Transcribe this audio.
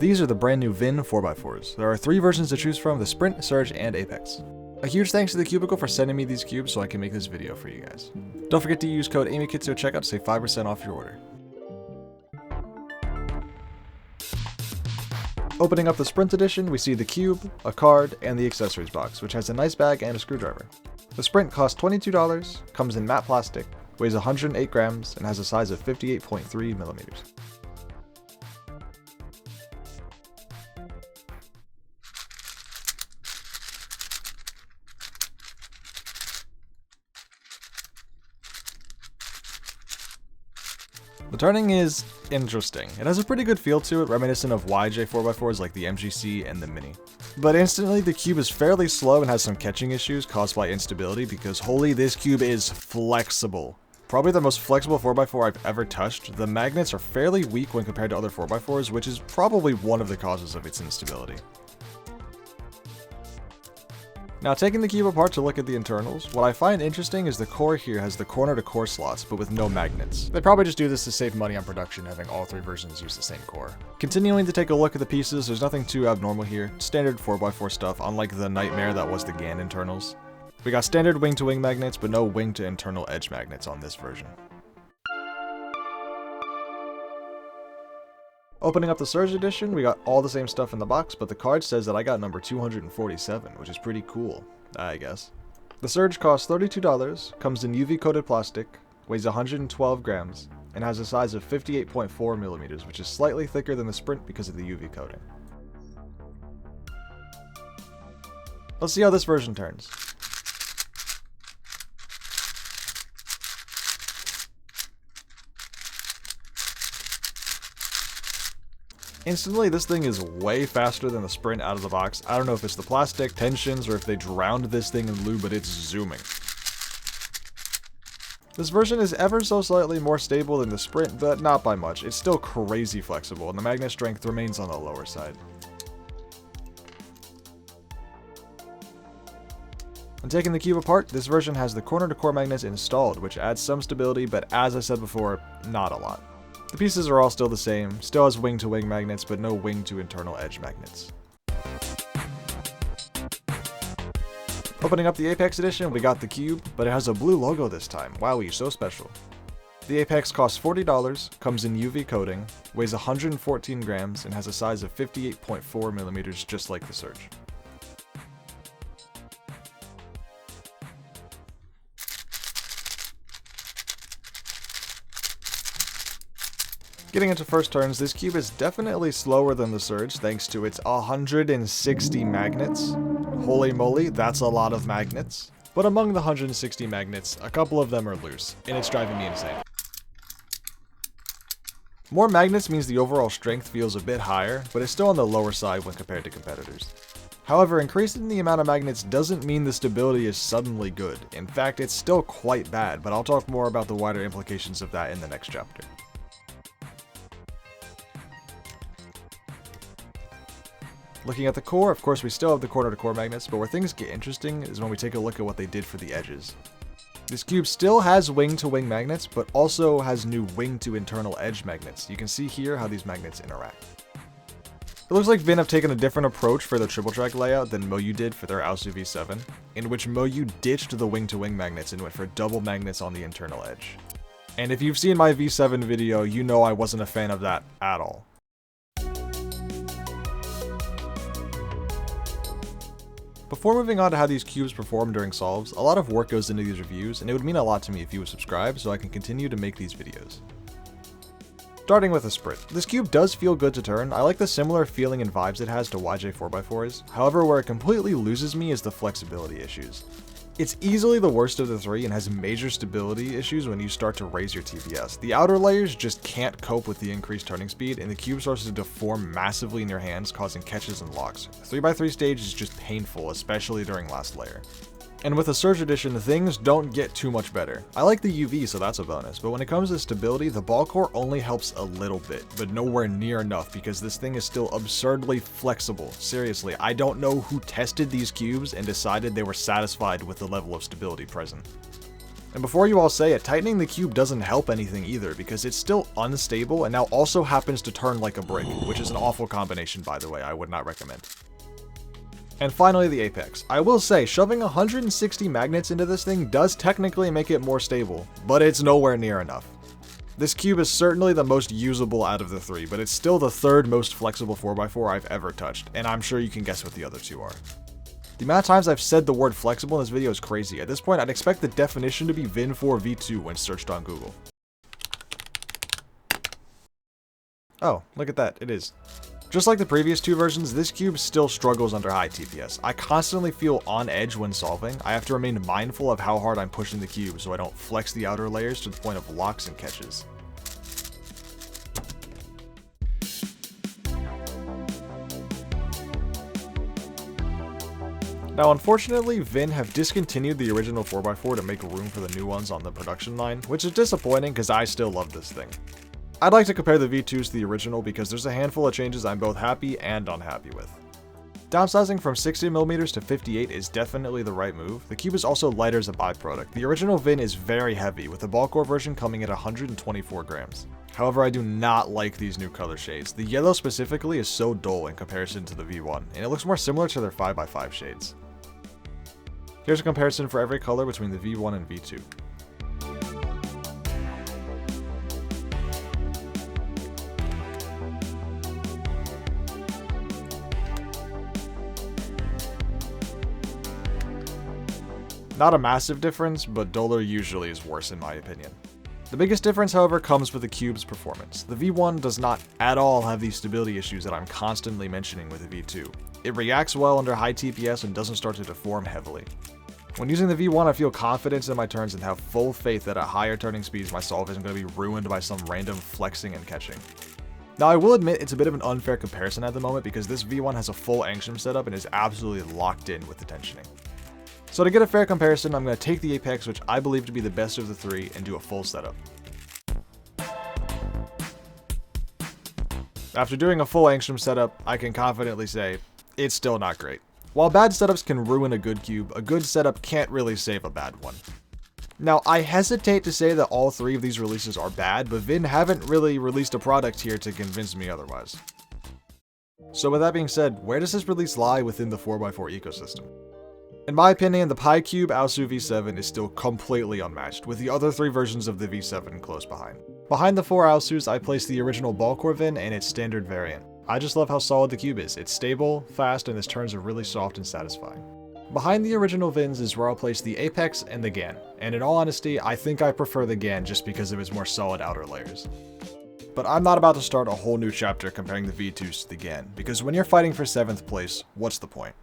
These are the brand new Vin 4x4s. There are 3 versions to choose from: the Sprint, Surge, and Apex. A huge thanks to the Cubicle for sending me these cubes so I can make this video for you guys. Don't forget to use code AMYKitsu at checkout to save 5% off your order. Opening up the Sprint edition, we see the cube, a card, and the accessories box, which has a nice bag and a screwdriver. The Sprint costs $22, comes in matte plastic, weighs 108 grams, and has a size of 58.3 millimeters. The turning is interesting. It has a pretty good feel to it, reminiscent of YJ 4x4s like the MGC and the Mini. But instantly, the cube is fairly slow and has some catching issues caused by instability because holy, this cube is flexible. Probably the most flexible 4x4 I've ever touched. The magnets are fairly weak when compared to other 4x4s, which is probably one of the causes of its instability. Now, taking the cube apart to look at the internals, what I find interesting is the core here has the corner-to-core slots, but with no magnets. They probably just do this to save money on production, having all 3 versions use the same core. Continuing to take a look at the pieces, there's nothing too abnormal here. Standard 4x4 stuff, unlike the nightmare that was the GAN internals. We got standard wing-to-wing magnets, but no wing-to-internal edge magnets on this version. Opening up the Surge edition, we got all the same stuff in the box, but the card says that I got number 247, which is pretty cool, I guess. The Surge costs $32, comes in UV-coated plastic, weighs 112 grams, and has a size of 58.4 millimeters, which is slightly thicker than the Sprint because of the UV coating. Let's see how this version turns. Instantly, this thing is way faster than the Sprint out of the box. I don't know if it's the plastic, tensions, or if they drowned this thing in lube, but it's zooming. This version is ever so slightly more stable than the Sprint, but not by much. It's still crazy flexible, and the magnet strength remains on the lower side. When taking the cube apart, this version has the corner-to-core magnets installed, which adds some stability, but as I said before, not a lot. The pieces are all still the same, still has wing-to-wing magnets, but no wing-to-internal edge magnets. Opening up the Apex edition, we got the cube, but it has a blue logo this time. Wowie, so special. The Apex costs $40, comes in UV coating, weighs 114 grams, and has a size of 58.4 millimeters, just like the Surge. Getting into first turns, this cube is definitely slower than the Surge thanks to its 160 magnets. Holy moly, that's a lot of magnets. But among the 160 magnets, a couple of them are loose, and it's driving me insane. More magnets means the overall strength feels a bit higher, but it's still on the lower side when compared to competitors. However, increasing the amount of magnets doesn't mean the stability is suddenly good. In fact, it's still quite bad, but I'll talk more about the wider implications of that in the next chapter. Looking at the core, of course we still have the corner-to-core magnets, but where things get interesting is when we take a look at what they did for the edges. This cube still has wing-to-wing magnets, but also has new wing-to-internal edge magnets. You can see here how these magnets interact. It looks like Vin have taken a different approach for their triple track layout than Moyu did for their Aosu V7, in which Moyu ditched the wing-to-wing magnets and went for double magnets on the internal edge. And if you've seen my V7 video, you know I wasn't a fan of that at all. Before moving on to how these cubes perform during solves, a lot of work goes into these reviews, and it would mean a lot to me if you would subscribe so I can continue to make these videos. Starting with the Sprint. This cube does feel good to turn. I like the similar feeling and vibes it has to YJ 4x4s. However, where it completely loses me is the flexibility issues. It's easily the worst of the 3 and has major stability issues when you start to raise your TPS. The outer layers just can't cope with the increased turning speed, and the cube starts to deform massively in your hands, causing catches and locks. 3x3 stage is just painful, especially during last layer. And with the Surge edition, things don't get too much better. I like the UV, so that's a bonus, but when it comes to stability, the ball core only helps a little bit, but nowhere near enough because this thing is still absurdly flexible. Seriously, I don't know who tested these cubes and decided they were satisfied with the level of stability present. And before you all say it, tightening the cube doesn't help anything either, because it's still unstable and now also happens to turn like a brick, which is an awful combination, by the way. I would not recommend. And finally, the apex. I will say, shoving 160 magnets into this thing does technically make it more stable, but it's nowhere near enough. This cube is certainly the most usable out of the three, but it's still the third most flexible 4x4 I've ever touched, and I'm sure you can guess what the other two are. The amount of times I've said the word flexible in this video is crazy. At this point, I'd expect the definition to be Vin4 V2 when searched on Google. Oh, look at that, it is. Just like the previous two versions, this cube still struggles under high TPS. I constantly feel on edge when solving. I have to remain mindful of how hard I'm pushing the cube so I don't flex the outer layers to the point of locks and catches. Now unfortunately, Vin have discontinued the original 4x4 to make room for the new ones on the production line, which is disappointing because I still love this thing. I'd like to compare the V2s to the original because there's a handful of changes I'm both happy and unhappy with. Downsizing from 60mm to 58 is definitely the right move. The cube is also lighter as a byproduct. The original Vin is very heavy, with the ball core version coming at 124 grams. However, I do not like these new color shades. The yellow specifically is so dull in comparison to the V1, and it looks more similar to their 5x5 shades. Here's a comparison for every color between the V1 and V2. Not a massive difference, but duller usually is worse in my opinion. The biggest difference, however, comes with the cube's performance. The V1 does not at all have these stability issues that I'm constantly mentioning with the V2. It reacts well under high TPS and doesn't start to deform heavily. When using the V1, I feel confidence in my turns and have full faith that at higher turning speeds my solve isn't going to be ruined by some random flexing and catching. Now I will admit it's a bit of an unfair comparison at the moment because this V1 has a full angstrom setup and is absolutely locked in with the tensioning. So to get a fair comparison, I'm going to take the Apex, which I believe to be the best of the three, and do a full setup. After doing a full angstrom setup, I can confidently say, it's still not great. While bad setups can ruin a good cube, a good setup can't really save a bad one. Now, I hesitate to say that all three of these releases are bad, but Vin haven't really released a product here to convince me otherwise. So with that being said, where does this release lie within the 4x4 ecosystem? In my opinion, the PyCube Aosu V7 is still completely unmatched, with the other three versions of the V7 close behind. Behind the four Aosus, I place the original ball core Vin and its standard variant. I just love how solid the cube is. It's stable, fast, and its turns are really soft and satisfying. Behind the original Vins is where I'll place the Apex and the GAN, and in all honesty, I think I prefer the GAN just because of its more solid outer layers. But I'm not about to start a whole new chapter comparing the V2s to the GAN, because when you're fighting for 7th place, what's the point?